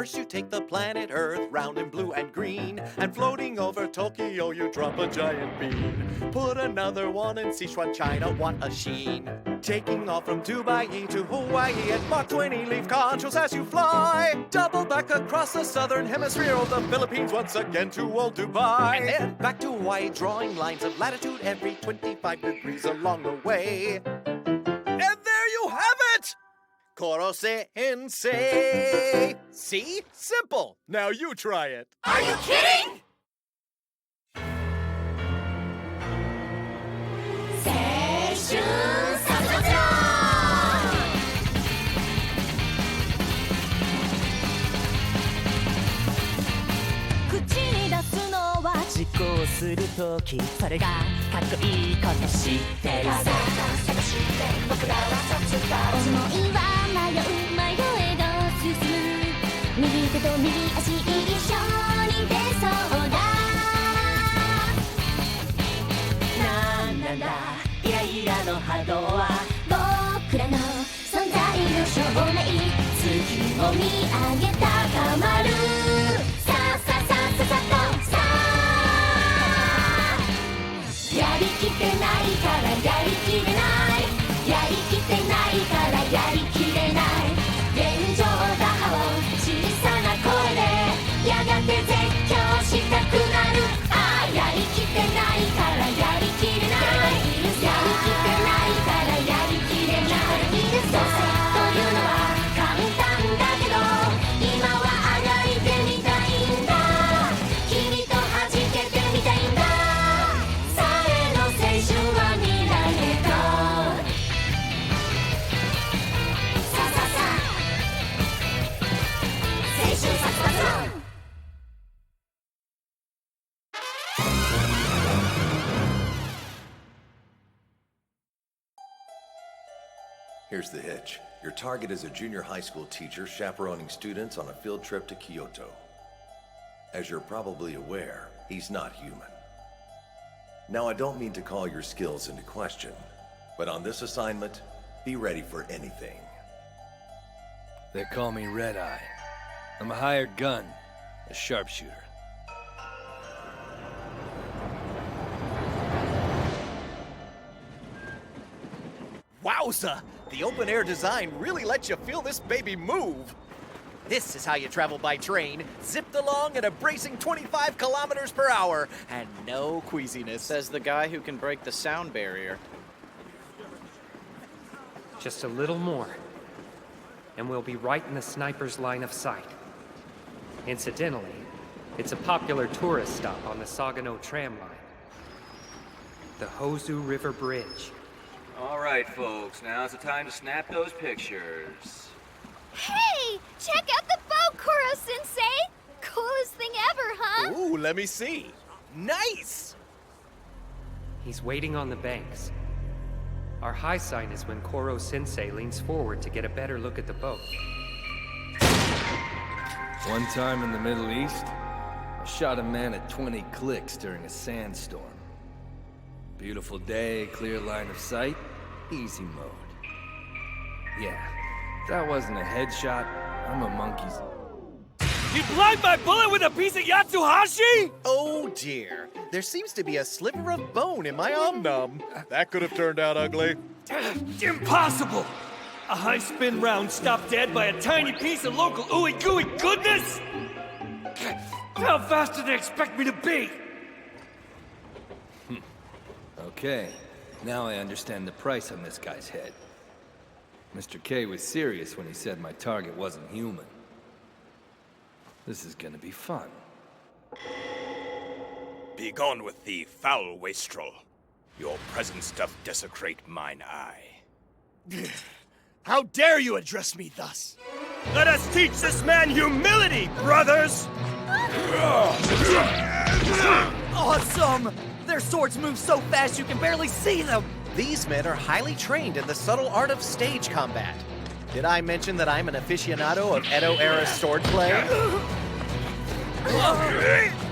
First you take the planet Earth, round and blue and green, and floating over Tokyo you drop a giant bean. Put another one in Sichuan, China, what a sheen. Taking off from Dubai to Hawaii at Mach 20, leave conscious as you fly. Double back across the southern hemisphere of the Philippines once again to old Dubai. And then back to Hawaii, drawing lines of latitude every 25 degrees along the way. And there you have it! Koro Sensei! See? Simple! Now you try it. Are you kidding?口に出すのは実行するとき、それがかっこいいこと知ってるさ。僕らは卒業。思いは迷えど進む。右手と右足一緒に出そうだ。なんだイライラの波動は僕らの存在の証明。月を見上げ高まる。やりきってないからやりきれない。やりきってないからやりきれない。現状打破を小さな声でやがて絶叫したくなる。ああやりきってないからやりきれない。やりきってないからやりきれない。どうせというのは簡単だけど今はあがいてみたいんだ。君と弾けてみたいんだ。Here's the hitch. Your target is a junior high school teacher chaperoning students on a field trip to Kyoto. As you're probably aware, he's not human. Now, I don't mean to call your skills into question, but on this assignment, be ready for anything. They call me Red Eye. I'm a hired gun, a sharpshooter. Wowza! The open-air design really lets you feel this baby move. This is how you travel by train, zipped along at a bracing 25 kilometers per hour, and no queasiness. Says the guy who can break the sound barrier. Just a little more, and we'll be right in the sniper's line of sight. Incidentally, it's a popular tourist stop on the Sagano tram line. The Hozu River Bridge. All right, folks, now's the time to snap those pictures. Hey! Check out the boat, Koro-sensei! Coolest thing ever, huh? Ooh, let me see. Nice! He's waiting on the banks. Our high sign is when Koro-sensei leans forward to get a better look at the boat. One time in the Middle East, I shot a man at 20 clicks during a sandstorm. Beautiful day, clear line of sight, easy mode. Yeah, that wasn't a headshot. I'm a monkey's... You blind my bullet with a piece of Yatsuhashi?! Oh dear, there seems to be a sliver of bone in my om-nom. That could have turned out ugly. Impossible! A high-spin round stopped dead by a tiny piece of local ooey-gooey goodness?! How fast do they expect me to be? Okay, now I understand the price on this guy's head. Mr. K was serious when he said my target wasn't human. This is gonna be fun. Begone with thee, foul wastrel. Your presence doth desecrate mine eye. How dare you address me thus? Let us teach this man humility, brothers! Awesome! Their swords move so fast you can barely see them! These men are highly trained in the subtle art of stage combat. Did I mention that I'm an aficionado of Edo-era swordplay?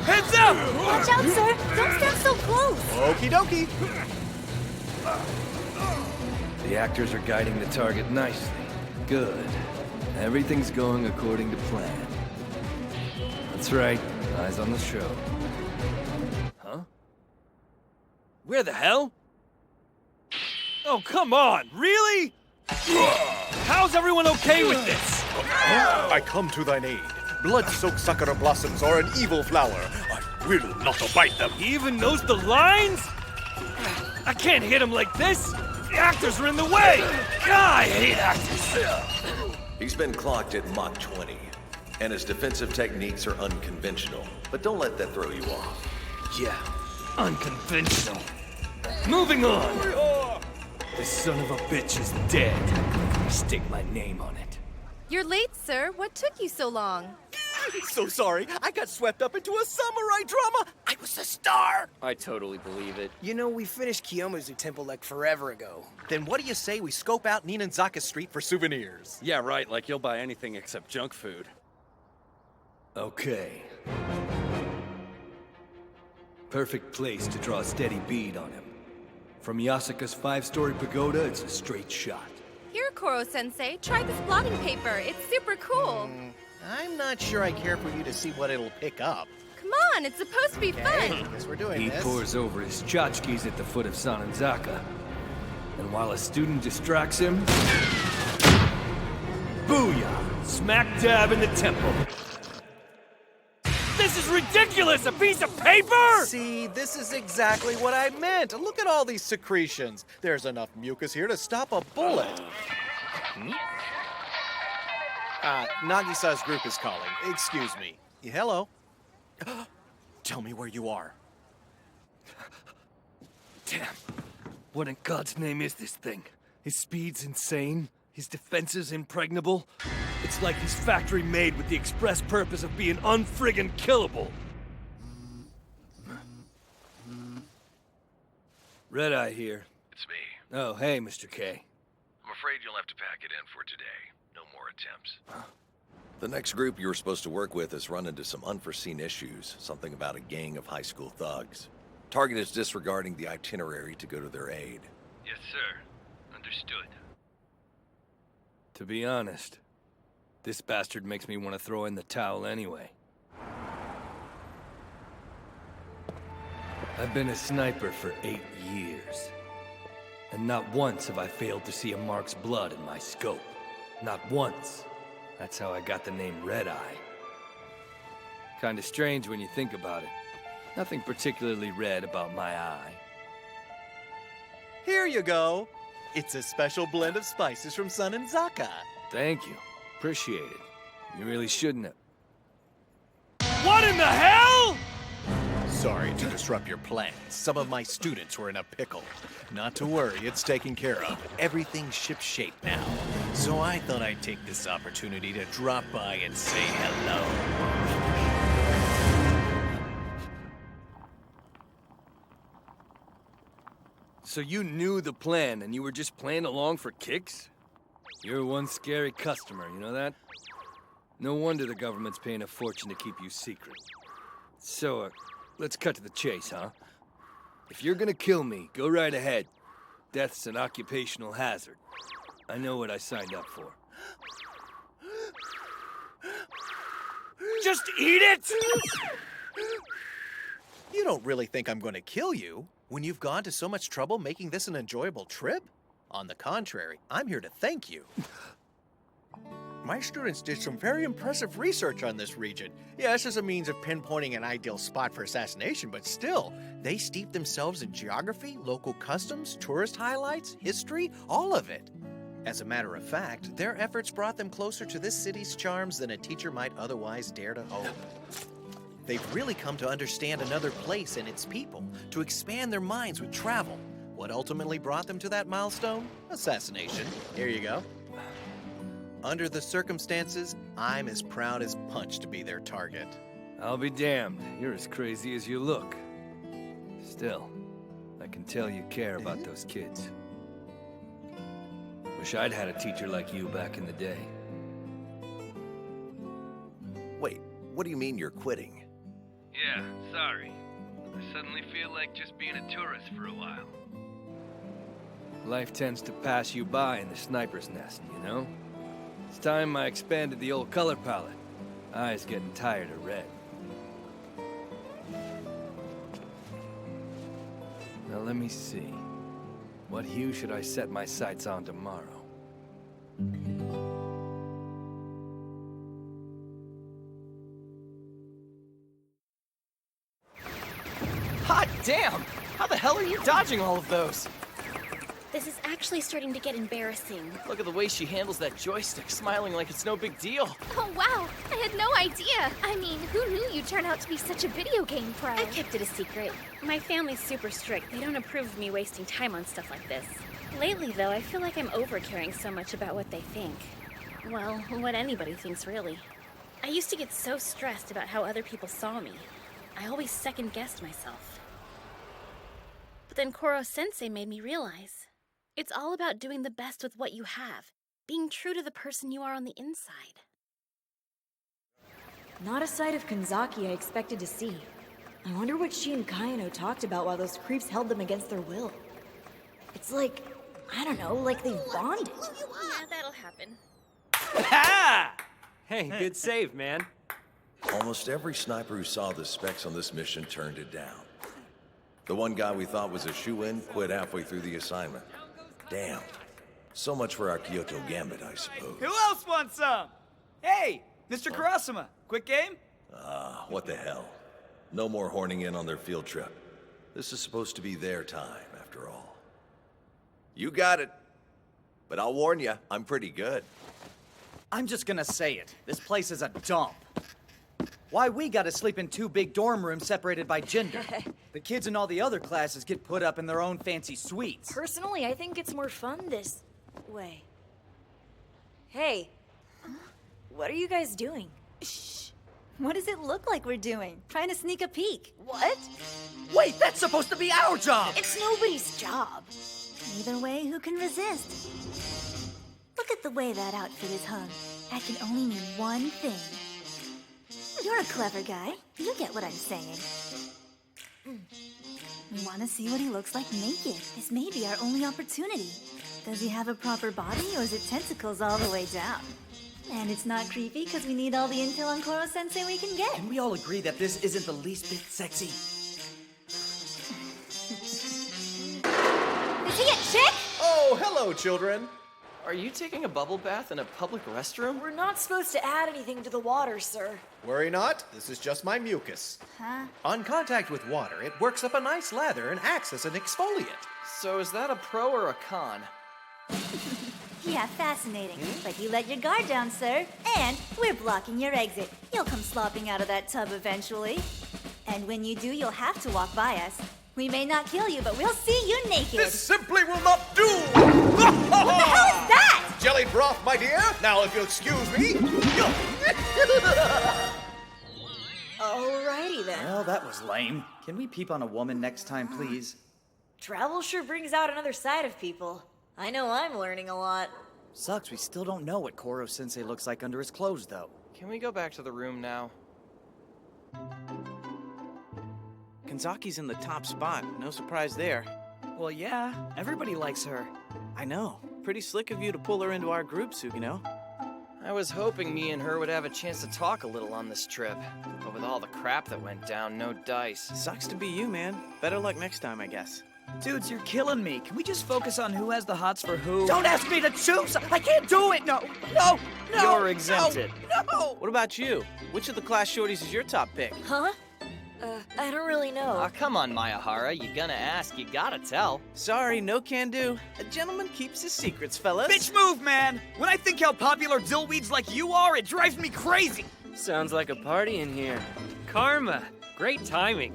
Heads up! Watch out, sir! Don't stand so close! Okie dokie! The actors are guiding the target nicely. Good. Everything's going according to plan. That's right. Eyes on the show. Huh? Where the hell? Oh, come on! Really? How's everyone okay with this? I come to thine aid. Blood-soaked sakura blossoms are an evil flower. I will not abide them. He even knows the lines? I can't hit him like this! The actors are in the way! God, I hate actors! He's been clocked at Mach 20, and his defensive techniques are unconventional. But don't let that throw you off. Yeah, unconventional. Moving on! This son of a bitch is dead. Stick my name on it. You're late, sir. What took you so long? So sorry. I got swept up into a samurai drama. I was a star. I totally believe it. You know, we finished Kiyomizu Temple like forever ago. Then what do you say we scope out Ninanzaka Street for souvenirs? Yeah, right, like you'll buy anything except junk food. Okay. Perfect place to draw a steady bead on him. From Yasuka's 5-story pagoda, it's a straight shot. Here, Koro-sensei, try this blotting paper. It's super cool. I'm not sure I care for you to see what it'll pick up. Come on, it's supposed to be Okay, fun. guess we're doing He this. pours over his tchotchkes at the foot of Sanenzaka. And while a student distracts him... Booyah! Smack dab in the temple. This is ridiculous! A piece of paper?! See, this is exactly what I meant. Look at all these secretions. There's enough mucus here to stop a bullet. Nagisa's group is calling. Excuse me. Hello? Tell me where you are. Damn. What in God's name is this thing? His speed's insane. His defenses impregnable. It's like he's factory made with the express purpose of being unfriggin' killable. Red-Eye here. It's me. Oh, hey, Mr. K. I'm afraid you'll have to pack it in for today. No more attempts. The next group you were supposed to work with has run into some unforeseen issues. Something about a gang of high school thugs. Target is disregarding the itinerary to go to their aid. Yes, sir. Understood. To be honest, this bastard makes me want to throw in the towel anyway. I've been a sniper for 8 years. And not once have I failed to see a mark's blood in my scope. Not once. That's how I got the name Red-Eye. Kinda strange when you think about it. Nothing particularly red about my eye. Here you go. It's a special blend of spices from Sanenzaka. Thank you. Appreciate it. You really shouldn't have. What in the hell?! Sorry to disrupt your plans. Some of my students were in a pickle. Not to worry, it's taken care of. Everything's shipshape now. So I thought I'd take this opportunity to drop by and say hello. So you knew the plan and you were just playing along for kicks? You're one scary customer, you know that? No wonder the government's paying a fortune to keep you secret. So, let's cut to the chase, huh? If you're gonna kill me, go right ahead. Death's an occupational hazard. I know what I signed up for. Just eat it?! You don't really think I'm going to kill you when you've gone to so much trouble making this an enjoyable trip? On the contrary, I'm here to thank you. My students did some very impressive research on this region. Yes, as a means of pinpointing an ideal spot for assassination, but still, they steeped themselves in geography, local customs, tourist highlights, history, all of it. As a matter of fact, their efforts brought them closer to this city's charms than a teacher might otherwise dare to hope. They've really come to understand another place and its people, to expand their minds with travel. What ultimately brought them to that milestone? Assassination. Here you go. Under the circumstances, I'm as proud as punch to be their target. I'll be damned. You're as crazy as you look. Still, I can tell you care about those kids. Wish I'd had a teacher like you back in the day. Wait, what do you mean you're quitting? Yeah, sorry. I suddenly feel like just being a tourist for a while. Life tends to pass you by in the sniper's nest, you know? It's time I expanded the old color palette. Eyes getting tired of red. Now let me see. What hue should I set my sights on tomorrow? Hot damn! How the hell are you dodging all of those? This is actually starting to get embarrassing. Look at the way she handles that joystick, smiling like it's no big deal. Oh, wow. I had no idea. I mean, who knew you'd turn out to be such a video game pro? I kept it a secret. My family's super strict. They don't approve of me wasting time on stuff like this. Lately, though, I feel like I'm over-caring so much about what they think. Well, what anybody thinks, really. I used to get so stressed about how other people saw me. I always second-guessed myself. But then Koro-sensei made me realize it's all about doing the best with what you have, being true to the person you are on the inside. Not a sight of Kanzaki I expected to see. I wonder what she and Kayano talked about while those creeps held them against their will. It's like, I don't know, like they bonded. Yeah, that'll happen. Hey, good save, man. Almost every sniper who saw the specs on this mission turned it down. The one guy we thought was a shoo-in quit halfway through the assignment. Damn. So much for our Kyoto Gambit, I suppose. Who else wants some? Hey, Mr. Kurasuma, quick game? What the hell. No more horning in on their field trip. This is supposed to be their time, after all. You got it. But I'll warn you, I'm pretty good. I'm just gonna say it. This place is a dump. Why we gotta sleep in 2 big dorm rooms separated by gender? The kids in all the other classes get put up in their own fancy suites. Personally, I think it's more fun this way. Hey, what are you guys doing? Shh. What does it look like we're doing? Trying to sneak a peek. What? Wait, that's supposed to be our job! It's nobody's job. Either way, who can resist? Look at the way that outfit is hung. That can only mean one thing. You're a clever guy. You get what I'm saying. We want to see what he looks like naked. This may be our only opportunity. Does he have a proper body, or is it tentacles all the way down? And it's not creepy because we need all the intel on Koro-sensei we can get. Can we all agree that this isn't the least bit sexy? Is he a chick? Oh, hello, children. Are you taking a bubble bath in a public restroom? We're not supposed to add anything to the water, sir. Worry not, this is just my mucus. Huh? On contact with water, it works up a nice lather and acts as an exfoliant. So is that a pro or a con? Yeah, fascinating. But you let your guard down, sir. And we're blocking your exit. You'll come slopping out of that tub eventually. And when you do, you'll have to walk by us. We may not kill you, but we'll see you naked. This simply will not do! What the hell is that? Jelly broth, my dear. Now, if you'll excuse me. Alrighty then. Well, that was lame. Can we peep on a woman next time, please? Travel sure brings out another side of people. I know I'm learning a lot. Sucks, we still don't know what Koro-sensei looks like under his clothes, though. Can we go back to the room now? Kanzaki's in the top spot. No surprise there. Well, yeah. Everybody likes her. I know. Pretty slick of you to pull her into our group, Sugino. I was hoping me and her would have a chance to talk a little on this trip. But with all the crap that went down, no dice. Sucks to be you, man. Better luck next time, I guess. Dudes, you're killing me. Can we just focus on who has the hots for who? Don't ask me to choose! I can't do it! No! No! No! You're exempted. No! What about you? Which of the class shorties is your top pick? Huh? I don't really know. Aw, come on, Mayahara. You gonna ask, you gotta tell. Sorry, no can do. A gentleman keeps his secrets, fellas. Bitch move, man! When I think how popular dillweeds like you are, it drives me crazy! Sounds like a party in here. Karma! Great timing.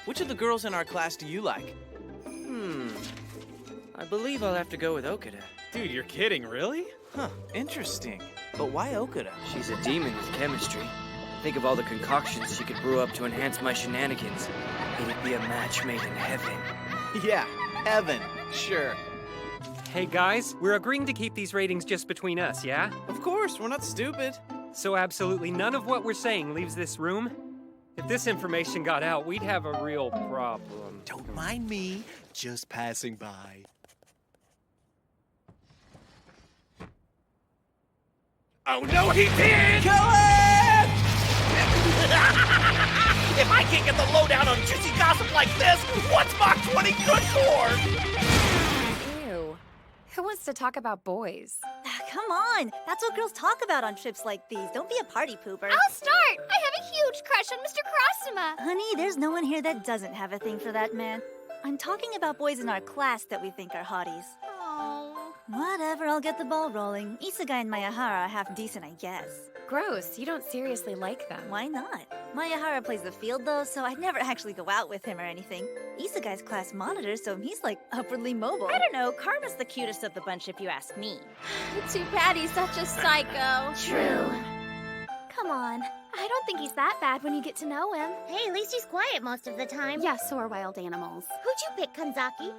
Which of the girls in our class do you like? I believe I'll have to go with Okada. Dude, you're kidding, really? Huh, interesting. But why Okada? She's a demon with chemistry. Think of all the concoctions she could brew up to enhance my shenanigans. It'd be a match made in heaven. Yeah, Evan. Sure. Hey guys, we're agreeing to keep these ratings just between us, yeah? Of course, we're not stupid. So absolutely none of what we're saying leaves this room? If this information got out, we'd have a real problem. Don't mind me, just passing by. Oh no, he did! Kill it! If I can't get the lowdown on juicy gossip like this, what's Mach 20 good for? Ew. Who wants to talk about boys? Come on, that's what girls talk about on trips like these. Don't be a party pooper. I'll start! I have a huge crush on Mr. Karasuma! Honey, there's no one here that doesn't have a thing for that man. I'm talking about boys in our class that we think are hotties. Oh. Whatever, I'll get the ball rolling. Isegai and Mayahara are half decent, I guess. Gross, you don't seriously like them. Why not? Mayahara plays the field though, so I'd never actually go out with him or anything. Isegai's class monitor, so he's like upwardly mobile. I don't know, Karma's the cutest of the bunch if you ask me. Too bad he's such a psycho. True. Come on. I don't think he's that bad when you get to know him. Hey, at least he's quiet most of the time. Yeah, so are wild animals. Who'd you pick, Kanzaki?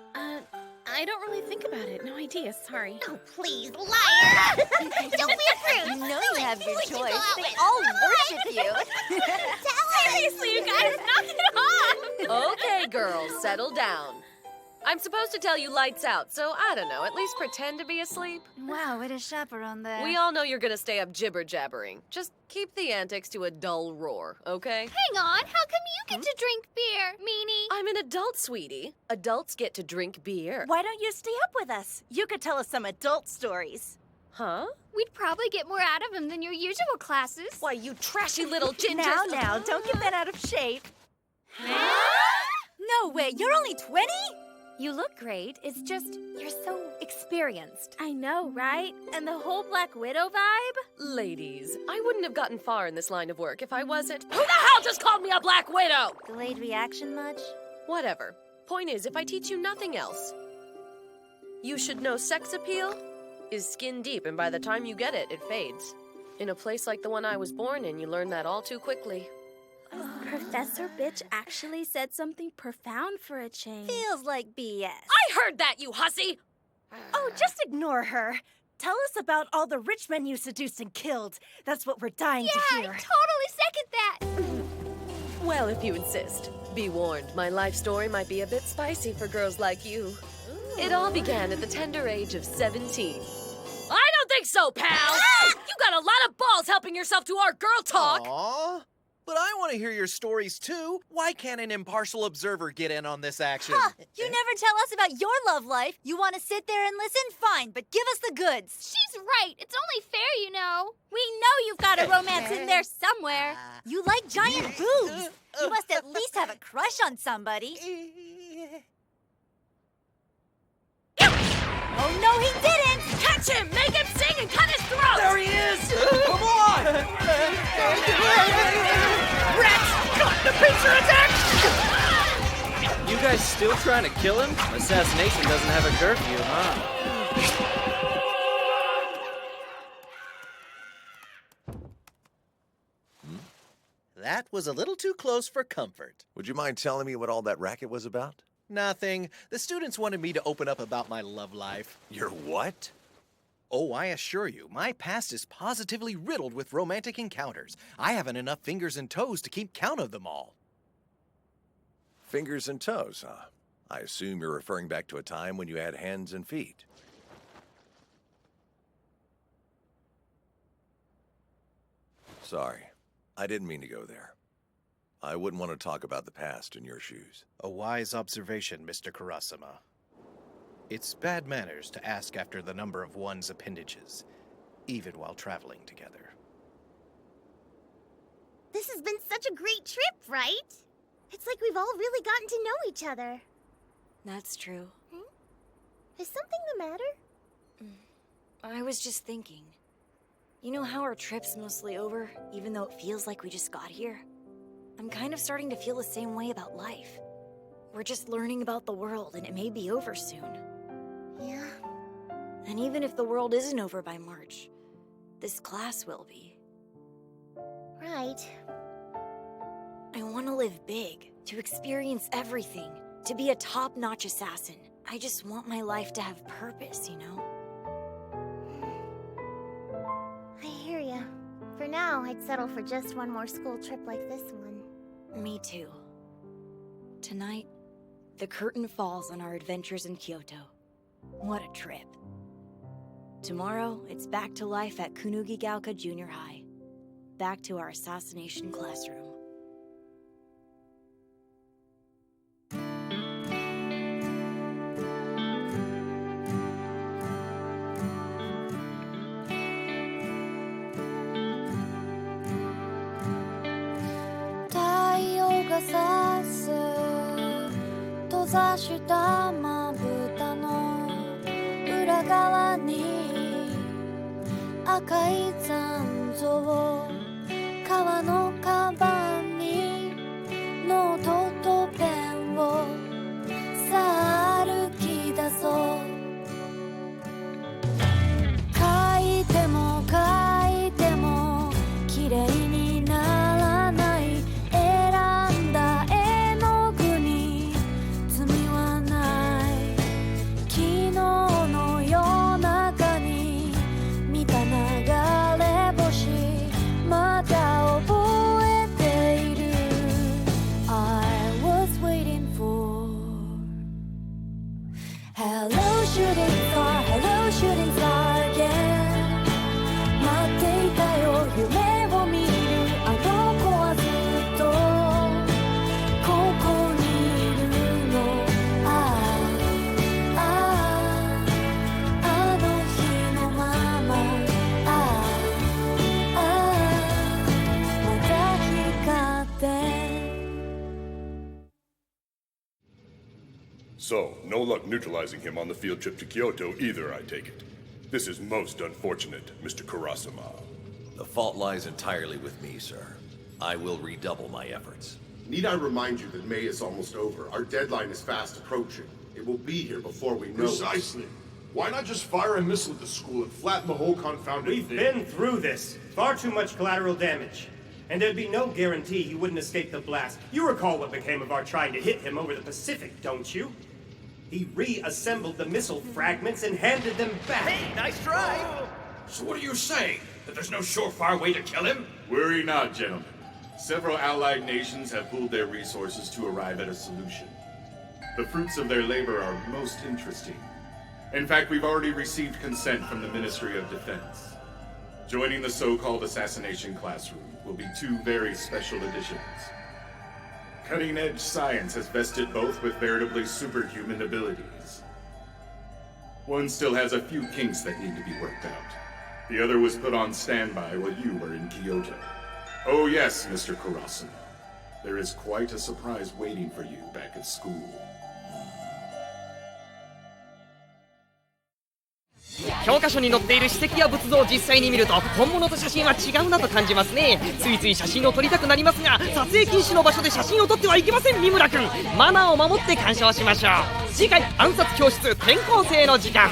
I don't really think about it. No idea, sorry. Oh, please, liar! Don't be a prude! You know you have your choice. They all worship you. Seriously, you guys, knock it off! Okay, girls, settle down. I'm supposed to tell you lights out, so I don't know, at least pretend to be asleep. Wow, way to chaperone there. We all know you're gonna stay up jibber-jabbering. Just keep the antics to a dull roar, okay? Hang on, how come you get to drink beer, meanie? I'm an adult, sweetie. Adults get to drink beer. Why don't you stay up with us? You could tell us some adult stories. Huh? We'd probably get more out of him than your usual classes. Why, you trashy little ginger... Now, don't get that out of shape. No way, you're only 20? You look great. It's just, you're so experienced. I know, right? And the whole Black Widow vibe? Ladies, I wouldn't have gotten far in this line of work if I wasn't... Who the hell just called me a Black Widow? Delayed reaction much? Whatever. Point is, if I teach you nothing else, you should know sex appeal is skin deep, and by the time you get it, it fades. In a place like the one I was born in, you learn that all too quickly. Professor Bitch actually said something profound for a change. Feels like BS. I heard that, you hussy! Oh, just ignore her. Tell us about all the rich men you seduced and killed. That's what we're dying to hear. Yeah, I totally second that! Well, if you insist. Be warned, my life story might be a bit spicy for girls like you. It all began at the tender age of 17. I don't think so, pal! You got a lot of balls helping yourself to our girl talk! Aww. But I want to hear your stories too. Why can't an impartial observer get in on this action? Huh, you never tell us about your love life. You want to sit there and listen? Fine, but give us the goods. She's right. It's only fair, you know. We know you've got a romance in there somewhere. You like giant boobs. You must at least have a crush on somebody. Oh, no, he didn't! Catch him! Make him sing and cut his throat! There he is! Come on! Rats! Got the pincer attack! You guys still trying to kill him? Assassination doesn't have a curfew, huh? That was a little too close for comfort. Would you mind telling me what all that racket was about? Nothing. The students wanted me to open up about my love life. Your what? Oh, I assure you, my past is positively riddled with romantic encounters. I haven't enough fingers and toes to keep count of them all. Fingers and toes, huh? I assume you're referring back to a time when you had hands and feet. Sorry, I didn't mean to go there. I wouldn't want to talk about the past in your shoes. A wise observation, Mr. Karasuma. It's bad manners to ask after the number of one's appendages, even while traveling together. This has been such a great trip, right? It's like we've all really gotten to know each other. That's true. Is something the matter? I was just thinking. You know how our trip's mostly over, even though it feels like we just got here? I'm kind of starting to feel the same way about life. We're just learning about the world, and it may be over soon. Yeah. And even if the world isn't over by March, this class will be. Right. I want to live big, to experience everything, to be a top-notch assassin. I just want my life to have purpose, you know? I hear ya. For now, I'd settle for just one more school trip like this one. Me too. Tonight, the curtain falls on our adventures in Kyoto. What a trip. Tomorrow, it's back to life at Kunugigaoka Junior High. Back to our assassination classroom. さす閉ざしたまぶたの裏側に赤い残像革のカバンにノートとペンをさあ歩き出そう書いても書いても綺麗にならない選んだ絵の具に罪はない昨日の夜中に見た流れ星まだ覚えている I was waiting for Hello shooting star Hello shooting star again 待っていたよ夢を見るあの子はずっとここにいるのあの日のまままた光って So, no luck neutralizing him on the field trip to Kyoto either, I take it. This is most unfortunate, Mr. Kurasama. The fault lies entirely with me, sir. I will redouble my efforts. Need I remind you that May is almost over? Our deadline is fast approaching. It will be here before we know Precisely. Why not just fire a missile at the school and flatten the whole confounded We've thing? been through this. Far too much collateral damage. And there'd be no guarantee he wouldn't escape the blast. You recall what became of our trying to hit him over the Pacific, don't you? He reassembled the missile fragments and handed them back. Hey, nice try! So what are you saying? That there's no surefire way to kill him? Worry not, gentlemen. Several allied nations have pooled their resources to arrive at a solution. The fruits of their labor are most interesting. In fact, we've already received consent from the Ministry of Defense. Joining the so-called assassination classroom will be two very special additions. Cutting-edge science has vested both with veritably superhuman abilities. One still has a few kinks that need to be worked out. The other was put on standby while you were in Kyoto. Oh yes, Mr. Kurasama. There is quite a surprise waiting for you back at school. 教科書に載っている史跡や仏像を実際に見ると本物と写真は違うなと感じますね。ついつい写真を撮りたくなりますが撮影禁止の場所で写真を撮ってはいけません。三村君マナーを守って鑑賞しましょう。次回暗殺教室転校生の時間。